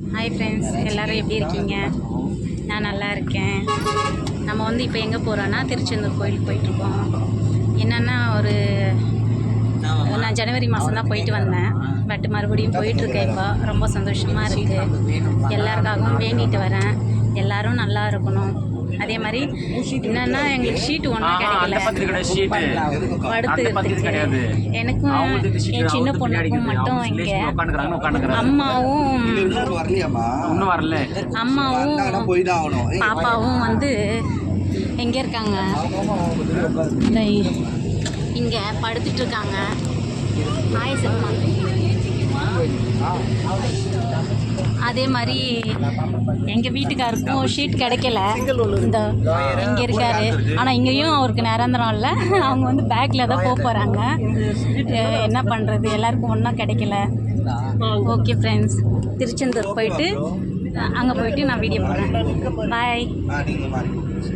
Hi friends, எல்லோரும் எப்படி இருக்கீங்க? நான் நல்லா இருக்கேன். நம்ம வந்து இப்போ எங்கே போகிறோன்னா திருச்செந்தூர் கோயிலுக்கு போயிட்டுருக்கோம். என்னென்னா நான் ஜனவரி மாதம் தான் போயிட்டு வந்தேன். பட் மறுபடியும் போயிட்டுருக்கேன். இப்போ ரொம்ப சந்தோஷமாக இருக்குது. எல்லாருக்காகவும் வேண்டிட்டு வரேன். எல்லோரும் நல்லா இருக்கணும். அதே மாதிரி என்னென்னா எங்களுக்கு ஷீட்டு ஒன்றும் கிடைக்கல, படுத்துக்கிறதுக்கு. எனக்கும் என் சின்ன பொண்ணுக்கும் மட்டும் இங்கே அம்மாவும் பாப்பாவும் வந்து எங்கே இருக்காங்க, இங்கே படுத்துட்டு இருக்காங்க. அதே மாதிரி எங்கள் வீட்டுக்காருக்கும் ஷீட் கிடைக்கல. இந்த இங்கே இருக்காரு. ஆனால் இங்கேயும் அவருக்கு நிரந்தரம் இல்லை. அவங்க வந்து பேக்கில் தான் போகிறாங்க. என்ன பண்ணுறது, எல்லாருக்கும் ஒன்றும் கிடைக்கல. ஓகே ஃப்ரெண்ட்ஸ், திருச்செந்தூர் போயிட்டு அங்கே போயிட்டு நான் வீடியோ போடுறேன். பாய்.